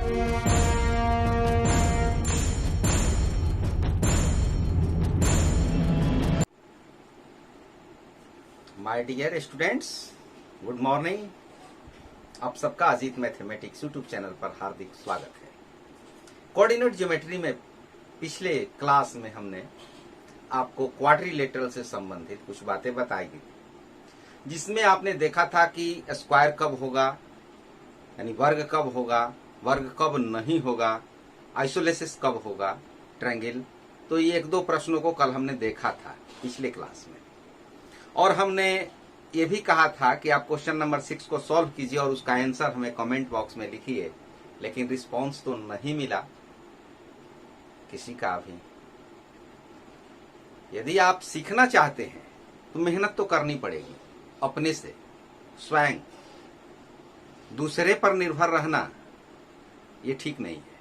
My dear students, good morning. आप सबका Ajit mathematics YouTube channel पर हार्दिक स्वागत है। कोऑर्डिनेट ज्योमेट्री में पिछले क्लास में हमने आपको क्वाड्रिलेटरल से संबंधित कुछ बातें बताई थी, जिसमें आपने देखा था कि स्क्वायर कब होगा, यानी वर्ग कब होगा, वर्ग कब नहीं होगा, आइसोलेसिस कब होगा, ट्रायंगल। तो ये एक दो प्रश्नों को कल हमने देखा था पिछले क्लास में, और हमने ये भी कहा था कि आप क्वेश्चन नंबर 6 को सॉल्व कीजिए और उसका आंसर हमें कमेंट बॉक्स में लिखिए। लेकिन रिस्पांस तो नहीं मिला किसी का भी। यदि आप सीखना चाहते हैं तो मेहनत तो करनी पड़ेगी अपने से, स्वयं। दूसरे पर निर्भर रहना ये ठीक नहीं है।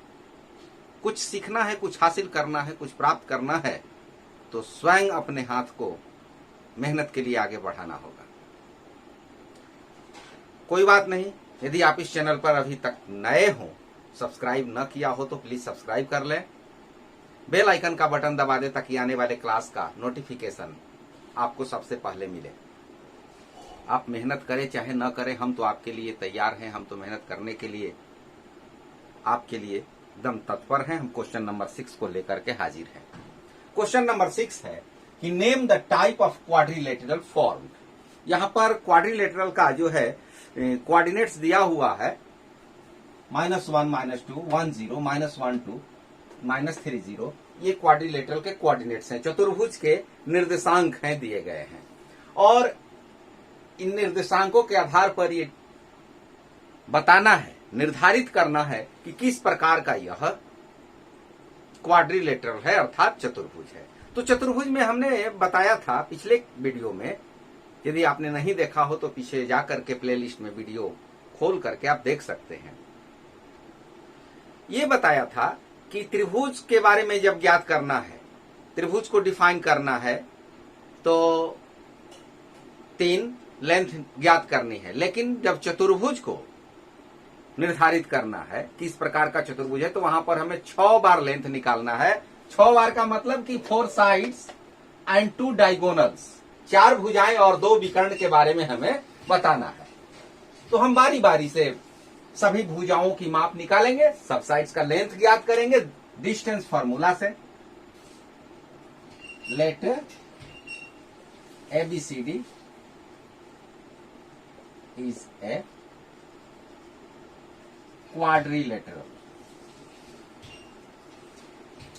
कुछ सीखना है, कुछ हासिल करना है, कुछ प्राप्त करना है, तो स्वयं अपने हाथ को मेहनत के लिए आगे बढ़ाना होगा। कोई बात नहीं, यदि आप इस चैनल पर अभी तक नए हो, सब्सक्राइब न किया हो तो प्लीज सब्सक्राइब कर लें, बेल आइकन का बटन दबा दें ताकि आने वाले क्लास का नोटिफिकेशन आपको सबसे पहले मिले। आप मेहनत करें चाहे न करें, हम तो आपके लिए तैयार हैं। हम तो मेहनत करने के लिए आपके लिए एकदम तत्पर हैं। हम क्वेश्चन नंबर 6 को लेकर के हाजिर हैं। क्वेश्चन नंबर 6 है कि name the type of quadrilateral form. यहां पर क्वाड्रिलेटरल का जो है कोऑर्डिनेट्स दिया हुआ है -1 -2 1 0 -1 2 -3 0। ये क्वाड्रिलेटरल के कोऑर्डिनेट्स हैं, चतुर्भुज के निर्देशांक हैं, दिए गए हैं। और इन निर्देशांकों के आधार पर ये बताना है, निर्धारित करना है कि किस प्रकार का यह क्वाड्रिलेटरल है, अर्थात चतुर्भुज है। तो चतुर्भुज में हमने बताया था पिछले वीडियो में, यदि आपने नहीं देखा हो तो पीछे जाकर के प्लेलिस्ट में वीडियो खोल करके आप देख सकते हैं। ये बताया था कि त्रिभुज के बारे में जब ज्ञात करना है, त्रिभुज को डिफाइन करना है, तो 3 लेंथ ज्ञात करनी है। लेकिन जब चतुर्भुज को निर्धारित करना है किस प्रकार का चतुर्भुज है, तो वहां पर हमें 6 बार लेंथ निकालना है। 6 बार का मतलब कि 4 साइड्स एंड 2 डायगोनल्स, 4 भुजाएं और 2 विकर्ण के बारे में हमें बताना है। तो हम बारी बारी से सभी भुजाओं की माप निकालेंगे, सब साइड्स का लेंथ ज्ञात करेंगे डिस्टेंस फार्मूला से। Let ABCD is a quadrilateral.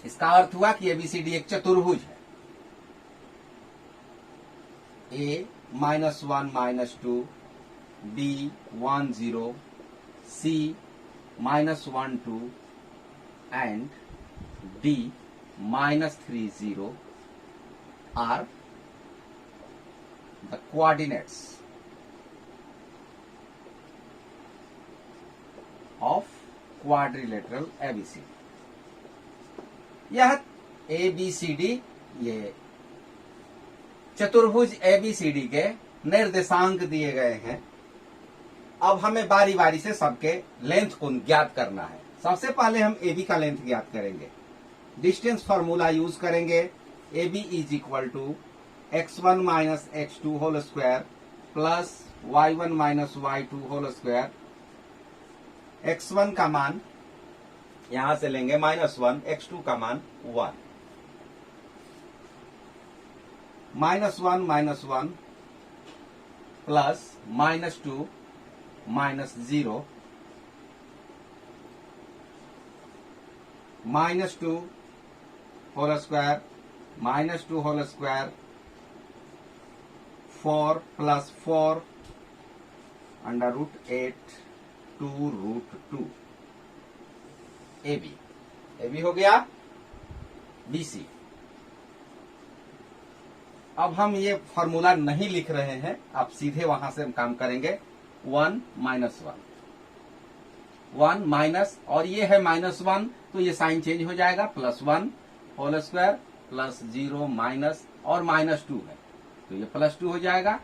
इसका अर्थ हुआ कि ABCD एक चतुर्भुज है। A -1 -2, B 1 0, C -1 2 and D -3 0 are the coordinates of quadrilateral ABCD। यह ABCD, ये चतुर्भुज ABCD के निर्देशांक दिए गए हैं। अब हमें बारी बारी से सबके लेंथ को ज्ञात करना है। सबसे पहले हम AB का लेंथ ज्ञात करेंगे, डिस्टेंस फार्मूला यूज करेंगे। AB is equal to x1 - x2 whole square plus y1 - y2 whole square. x1 का मान यहां से लेंगे -1, x2 का मान 1, -1 -1 plus -2 -0, -2 whole square -2 whole square, 4 plus 4 √8 2 √2। AB हो गया। BC, अब हम ये फॉर्मूला नहीं लिख रहे हैं, आप सीधे वहां से हम काम करेंगे। 1 -1 1 माइनस, और ये है -1 तो ये साइन चेंज हो जाएगा, +1 होल स्क्वायर प्लस 0 माइनस और -2 है तो ये +2 हो जाएगा।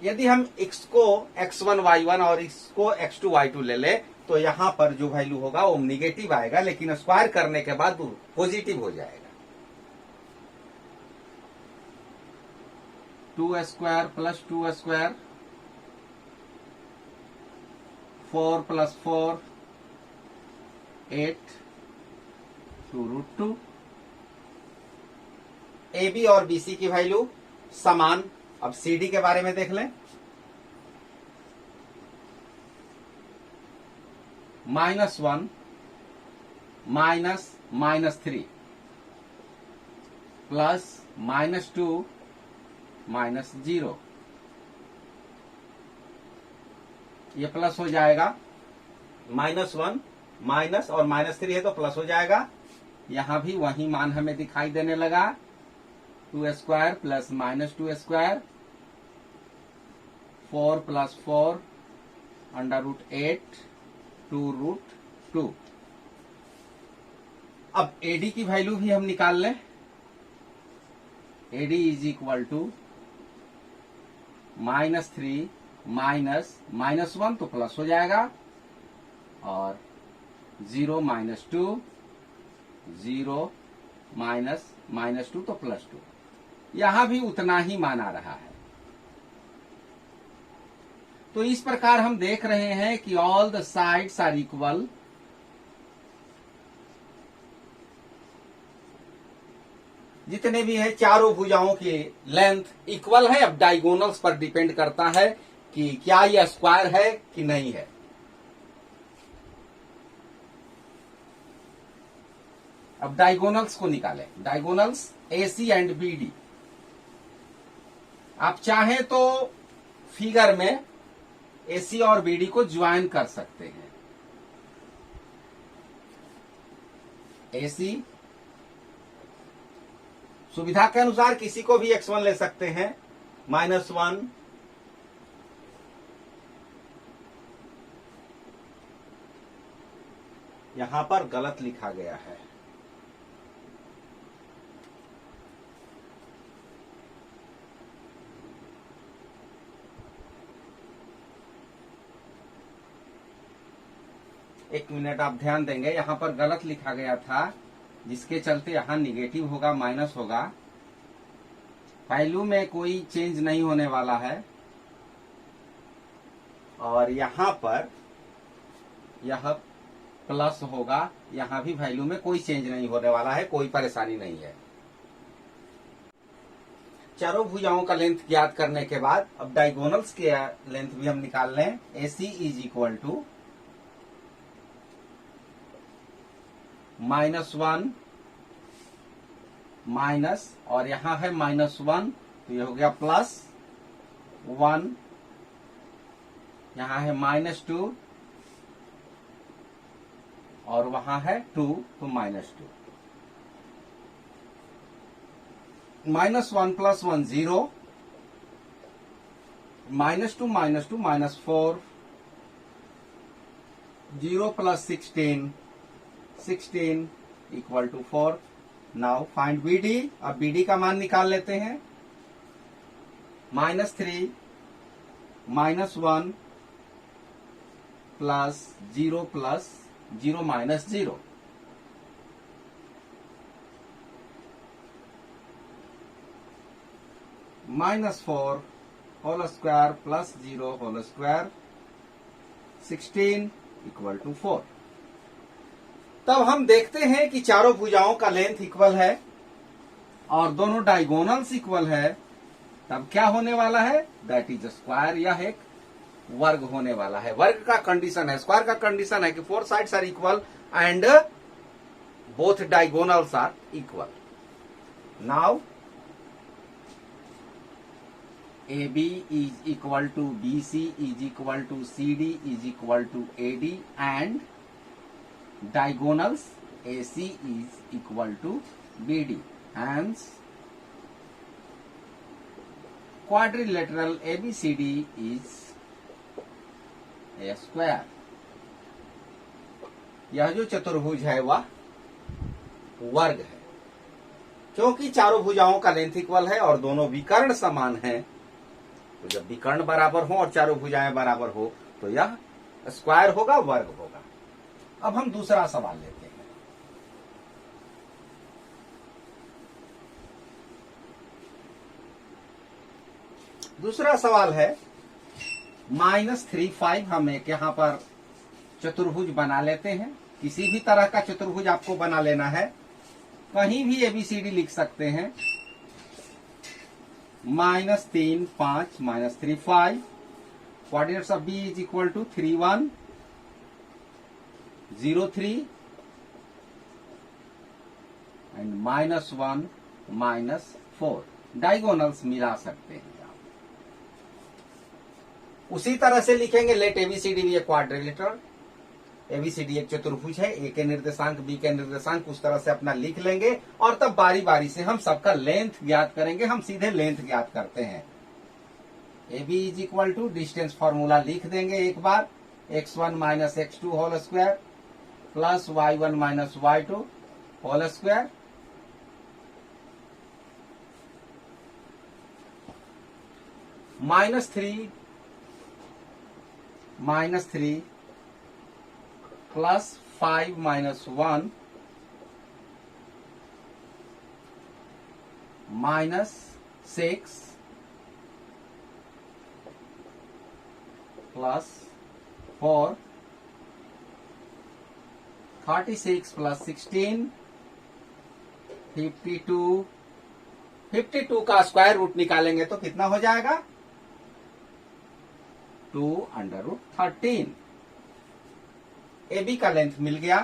यदि हम x को x1 y1 और इसको x2 y2 ले ले तो यहां पर जो वैल्यू होगा वो निगेटिव आएगा, लेकिन स्क्वायर करने के बाद पॉजिटिव हो जाएगा। 2 square plus 2 square, 4 plus 4 8 2√2। A B और बी सी की वैल्यू समान। अब सी डी के बारे में देख लें। -1 -3 प्लस -2 -0, ये प्लस हो जाएगा। -1 माइनस और -3 है तो प्लस हो जाएगा। यहां भी वही मान हमें दिखाई देने लगा। 2 स्क्वायर प्लस -2 स्क्वायर, 4 प्लस 4 √8 2√2। अब एडी की वैल्यू भी हम निकाल लें। एडी इज इक्वल टू -3 -1 तो प्लस हो जाएगा, और 0 -2 0 -2 तो +2। यहां भी उतना ही मान आ रहा है। तो इस प्रकार हम देख रहे हैं कि all the sides are equal. जितने भी है चारों भुजाओं की लेंथ इक्वल है। अब डायगोनल्स पर डिपेंड करता है कि क्या यह स्क्वायर है कि नहीं है। अब डायगोनल्स को निकालें। Diagonals AC and BD। आप चाहें तो फिगर में AC और BD को ज्वाइन कर सकते हैं। AC सुविधा के अनुसार किसी को भी x1 ले सकते हैं। -1 यहां पर गलत लिखा गया है। एक मिनट आप ध्यान देंगे, यहां पर गलत लिखा गया था, जिसके चलते यहां निगेटिव होगा, माइनस होगा। वैल्यू में कोई चेंज नहीं होने वाला है, और यहां पर यह प्लस होगा। यहां भी वैल्यू में कोई चेंज नहीं होने वाला है, कोई परेशानी नहीं है। चारों भुजाओं का लेंथ ज्ञात करने के बाद अब डायगोनल्स के लेंथ भी हम निकाल लें। AC is equal to -1 minus, और यहां है -1 तो ये हो गया +1। यहां है -2 और वहां है 2 तो -2। -1 + 1 0, -2 -4, 0 + 16 equal to 4। Now find BD। अब BD का मान निकाल लेते हैं। -3 -1 plus 0 plus 0 -0, -4 whole square plus 0 whole square, 16 equal to 4। तब हम देखते हैं कि चारों भुजाओं का लेंथ इक्वल है और दोनों डायगोनल्स इक्वल है। तब क्या होने वाला है? That is square. यह एक वर्ग होने वाला है। वर्ग का कंडीशन है, स्क्वायर का कंडीशन है कि 4 sides are equal and both diagonals are equal. Now AB is equal to BC is equal to CD is equal to AD and diagonals AC is equal to BD. Hence, quadrilateral ABCD is a square. यह जो चतुर्भुज है वह वर्ग है। क्योंकि चारों भुजाओं का लेंथ इक्वल है और दोनों विकर्ण समान हैं, तो जब विकर्ण बराबर हो और चारों भुजाएं बराबर हो तो यह स्क्वायर होगा, वर्ग होगा। अब हम दूसरा सवाल लेते हैं। दूसरा सवाल है -3 हम एक यहां पर चतुर्भुज बना लेते हैं। किसी भी तरह का चतुर्भुज आपको बना लेना है, कहीं भी ABCD लिख सकते हैं। -3 5 -3 5, coordinates of B is equal to 3 1 0 3 and -1 -4। Diagonals मिला सकते हैं। उसी तरह से लिखेंगे लेट ABCD भी एक क्वाड्रिलेटरल, ABCD एक चतुर्भुज है, A के निर्देशांक B के निर्देशांक उस तरह से अपना लिख लेंगे और तब बारी बारी से हम सबका लेंथ ज्ञात करेंगे। हम सीधे लेंथ ज्ञात करते हैं। AB is equal to distance formula लिख देंगे एक बार, x1 - x2 whole square plus y1 - y2 whole square -3 plus 5 - 1 -6 plus 4 36 plus 16 52। 52 का स्क्वायर रूट निकालेंगे तो कितना हो जाएगा? 2√13। AB का लेंथ मिल गया,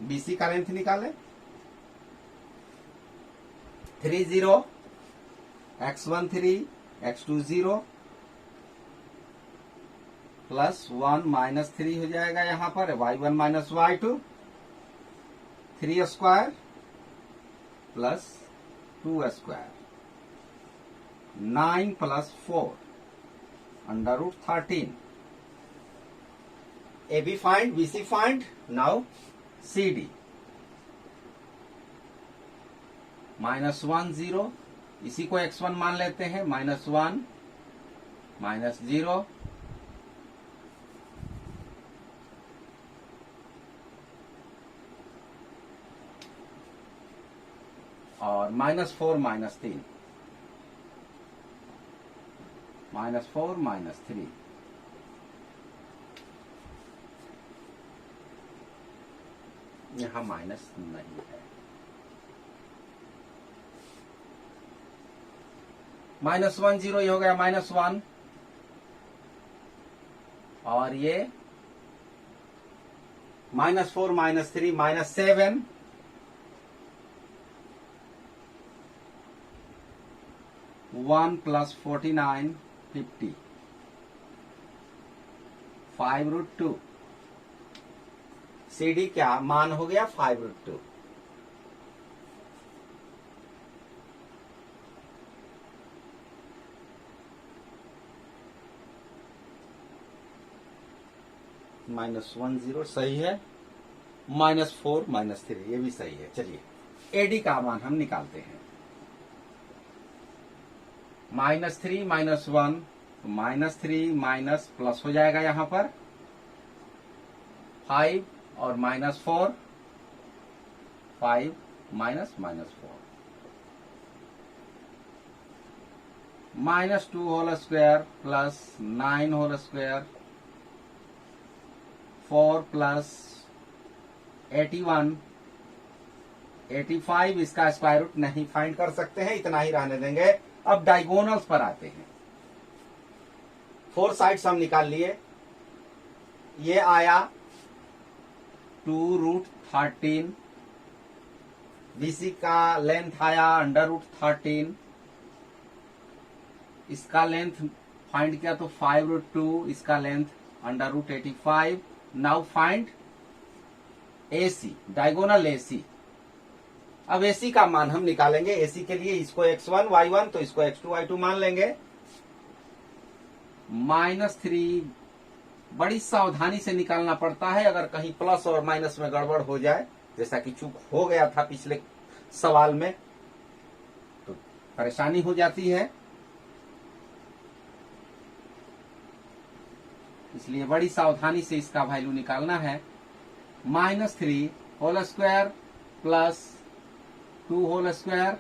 BC का लेंथ निकालें। 3 0 x1 3 x2 0 प्लस 1 -3 हो जाएगा यहां पर, y1 - y2 3 square plus 2 square 9 plus 4 √13। AB find, BC find, now CD। -1 0, इसी को x1 मान लेते हैं, -1 -0 और -4 -3 -4 -3। यहां माइनस नहीं है। -1 0 ये हो गया -1 और ये -4 -3 -7 1 प्लस 49 50 5√2। CD क्या मान हो गया? 5√2। -1 0 सही है, -4 -3 ये भी सही है। चलिए AD का मान हम निकालते हैं। -3 -1 -3 माइनस प्लस हो जाएगा यहां पर 5 और -4 5 minus -4 -2 whole square plus 9 whole square 4 plus 81 85। इसका स्क्वायर रूट नहीं फाइंड कर सकते हैं, इतना ही रहने देंगे। अब डायगोनल्स पर आते हैं। 4 साइड्स हम निकाल लिए। ये आया 2√13, BC का लेंथ आया √13, इसका लेंथ फाइंड किया तो 5√2, इसका length √85। Now find AC, diagonal AC। अब AC का मान हम निकालेंगे। AC के लिए इसको x1 y1 तो इसको x2 y2 मान लेंगे। -3 बड़ी सावधानी से निकालना पड़ता है, अगर कहीं प्लस और माइनस में गड़बड़ हो जाए, जैसा कि चूक हो गया था पिछले सवाल में, तो परेशानी हो जाती है। इसलिए बड़ी सावधानी से इसका वैल्यू निकालना है। -3 whole square plus 2 whole square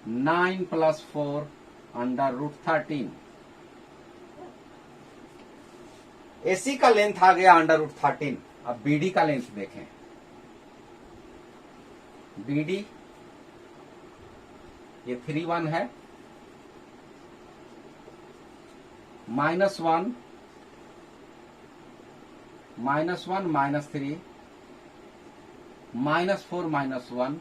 9 + 4 √13। AC का लेंथ आ गया √13। अब बीडी का लेंथ देखें। बीडी ये 3 1 है, -1 -1 -3 -4 -1।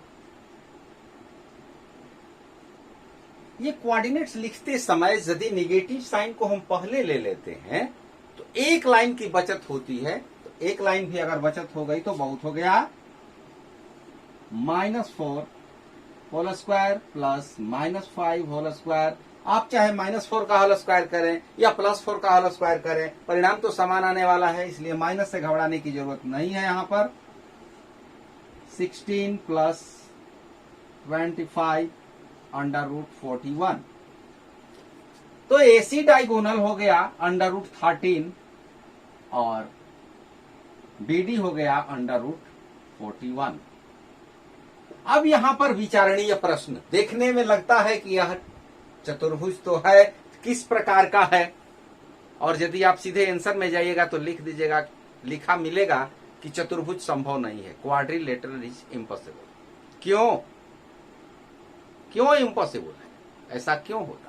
ये कोऑर्डिनेट्स लिखते समय यदि नेगेटिव साइन को हम पहले ले लेते हैं तो एक लाइन की बचत होती है। तो एक लाइन भी अगर बचत हो गई तो बहुत हो गया। -4 whole square plus -5 whole square. आप चाहे -4 का होल स्क्वायर करें या +4 का होल स्क्वायर करें, परिणाम तो समान आने वाला है, इसलिए माइनस से घबराने की जरूरत नहीं है। यहां पर 16 + 25 √41। तो एसी डायगोनल हो गया √13 और बीडी हो गया √41। अब यहां पर विचारणीय प्रश्न, देखने में लगता है कि यह चतुर्भुज तो है, किस प्रकार का है, और यदि आप सीधे आंसर में जाइएगा तो लिख दीजिएगा, लिखा मिलेगा कि चतुर्भुज संभव नहीं है, क्वाड्रिलेटरल इज इम्पॉसिबल। क्यों क्यों इम्पॉसिबल है, ऐसा क्यों होता है?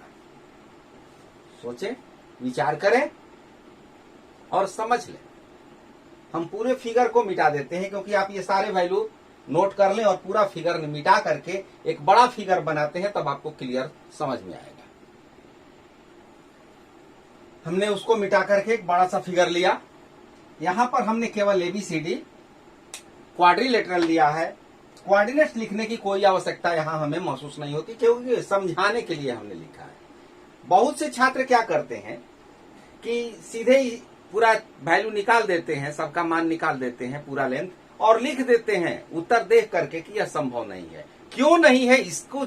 सोचें, विचार करें और समझ लें। हम पूरे फिगर को मिटा देते हैं, क्योंकि आप ये सारे वैल्यू नोट कर लें और पूरा फिगर मिटा करके एक बड़ा फिगर बनाते हैं, तब आपको क्लियर समझ में आएगा। हमने उसको मिटा करके एक बड़ा सा फिगर लिया। यहां पर हमने केवल ABCD क्वाड्रिलेटरल लिया है। कोऑर्डिनेट्स लिखने की कोई आवश्यकता यहां हमें महसूस नहीं होती, क्योंकि समझाने के लिए हमने लिखा है। बहुत से छात्र क्या करते हैं कि सीधे ही पूरा वैल्यू निकाल देते हैं, सबका मान निकाल देते हैं, पूरा लेंथ, और लिख देते हैं उत्तर देख करके कि यह संभव नहीं है। क्यों नहीं है, इसको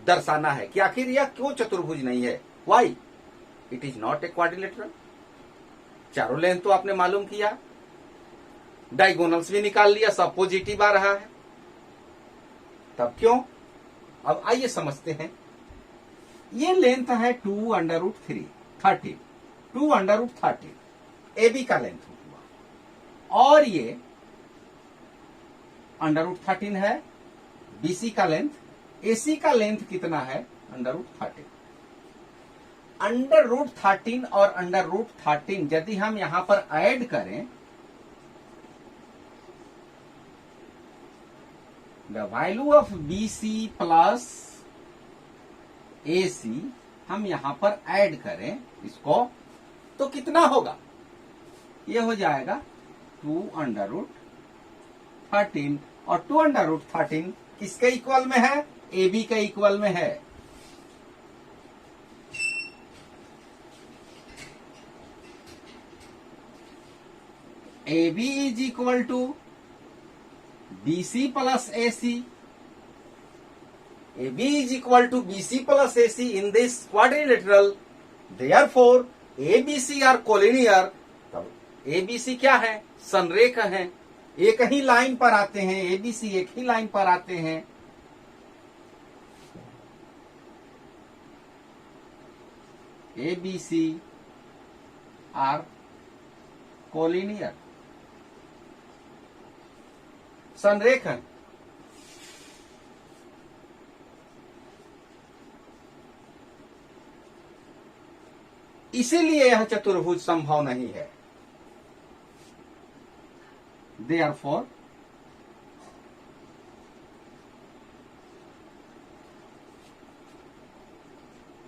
दर्शाना है कि आखिर यह क्यों चतुर्भुज नहीं है। Why it is not a quadrilateral. चारों लेंथ तो आपने मालूम किया, डायगोनल्स भी निकाल लिया, सब पॉजिटिव आ रहा है, तब क्यों? अब आइए समझते हैं। ये लेंथ है 2 √13 2 √13 AB का लेंथ हुआ, और ये √13 है BC का लेंथ। AC का लेंथ कितना है? √13। √13 और √13 यदि हम यहां पर ऐड करें, the value of BC plus AC हम यहां पर ऐड करें इसको, तो कितना होगा? ये हो जाएगा 2 √13, और 2 √13 किसके इक्वल में है? AB के इक्वल में है। AB is equal to BC plus AC। AB is equal to BC plus AC in this quadrilateral. Therefore, ABC are collinear. तब ABC क्या है? संरेख है, एक ही लाइन पर आते हैं। ABC एक ही लाइन पर आते हैं। ABC are collinear, संरेख है। इसीलिए यह चतुर्भुज संभव नहीं है। Therefore,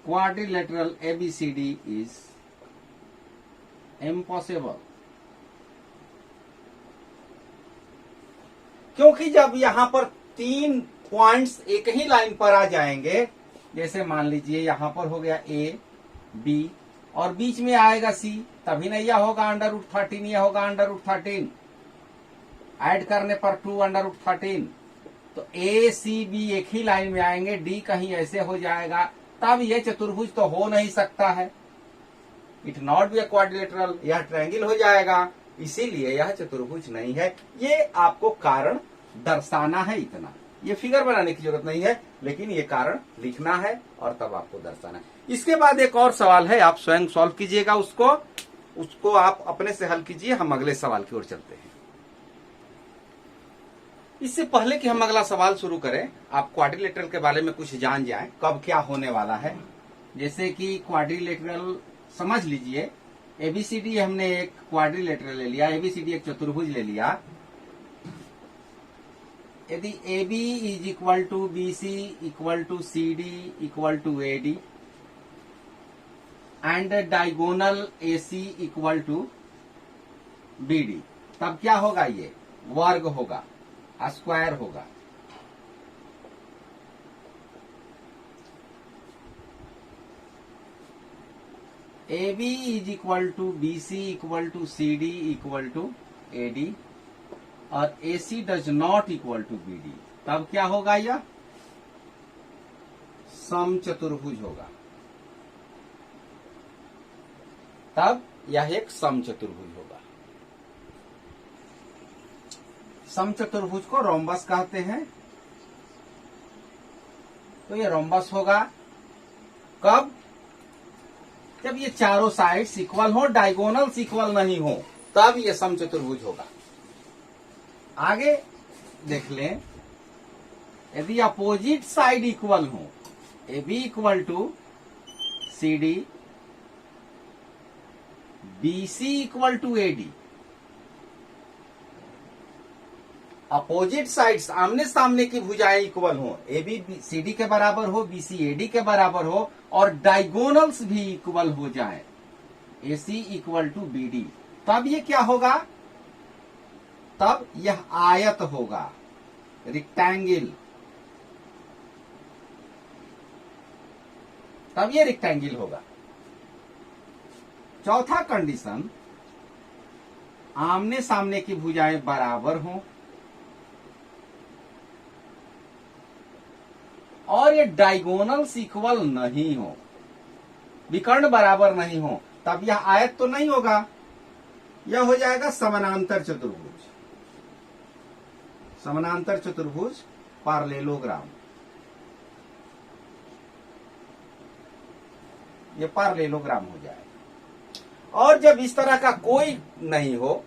quadrilateral ABCD is impossible। क्योंकि जब यहां पर 3 पॉइंट्स एक ही लाइन पर आ जाएंगे, जैसे मान लीजिए यहां पर हो गया A, B और बीच में आएगा C, तभी नहीं यह होगा √13, यह होगा √13। ऐड करने पर 2 √13, तो A, C, B एक ही लाइन में आएंगे, D कहीं ऐसे हो जाएगा, तब ये चतुर्भुज तो हो नहीं सकता है। It not be a quadrilateral, यह ट्रायंगल हो जाएगा, इसीलिए यह चतुर्भुज नहीं है। ये आपको कारण दर्शाना है, इतना ये फिगर बनाने की जरूरत नहीं है, लेकिन ये कारण लिखना है और तब आपको दर्शाना है। इसके बाद एक और सवाल है, आप स्वयं सॉल्व कीजिएगा उसको आप अपने से हल कीजिए। हम अगले सवाल की ओर चलते हैं। इससे पहले कि हम अगला सवाल शुरू करें, आप क्वाड्रिलेटरल के बारे में कुछ जान जाएं, कब क्या होने वाला है। जैसे कि क्वाड्रिलेटरल समझ लीजिए, एबीसीडी हमने एक क्वाड्रिलेटरल ले लिया, एबीसीडी एक चतुर्भुज ले लिया। यदि AB is equal to BC equal to CD equal to AD and diagonal AC equal to BD, तब क्या होगा? ये वर्ग होगा, स्क्वायर होगा। AB is equal to BC equal to CD equal to AD और AC does not equal to BD, तब क्या होगा? यह समचतुर्भुज होगा। तब यह एक समचतुर्भुज होगा। समचतुर्भुज को रोम्बस कहते हैं। तो ये रोम्बस होगा कब? जब ये चारों साइड्स इक्वल हो, डायगोनल्स इक्वल नहीं हो, तब ये समचतुर्भुज होगा। आगे देख लें, यदि अपोजिट साइड इक्वल हो, AB equal to CD, BC equal to AD, opposite sides आमने सामने की भुजाएं इक्वल हो, AB CD के बराबर हो, BC AD के बराबर हो और डायगोनल्स भी इक्वल हो जाए, AC इक्वल टू BD, तब ये क्या होगा? तब यह आयत होगा, रेक्टेंगल। तब यह रेक्टेंगल होगा। चौथा कंडीशन, आमने सामने की भुजाएं बराबर हों और ये डायगोनल्स इक्वल नहीं हो, विकर्ण बराबर नहीं हो, तब यह आयत तो नहीं होगा, यह हो जाएगा समानांतर चतुर्भुज। समानांतर चतुर्भुज, पार्लेलोग्राम। ये पार्लेलोग्राम हो जाएगा। और जब इस तरह का कोई नहीं हो,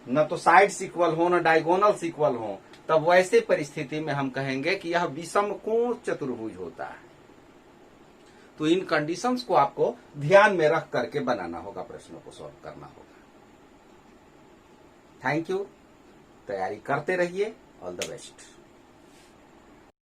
न तो साइड्स इक्वल हो न डायगोनल्स इक्वल हो, तब वैसे परिस्थिति में हम कहेंगे कि यह विषमकोण चतुर्भुज होता है। तो इन कंडीशंस को आपको ध्यान में रख करके बनाना होगा, प्रश्नों को सॉल्व करना होगा। थैंक यू, तैयारी करते रहिए। All the best.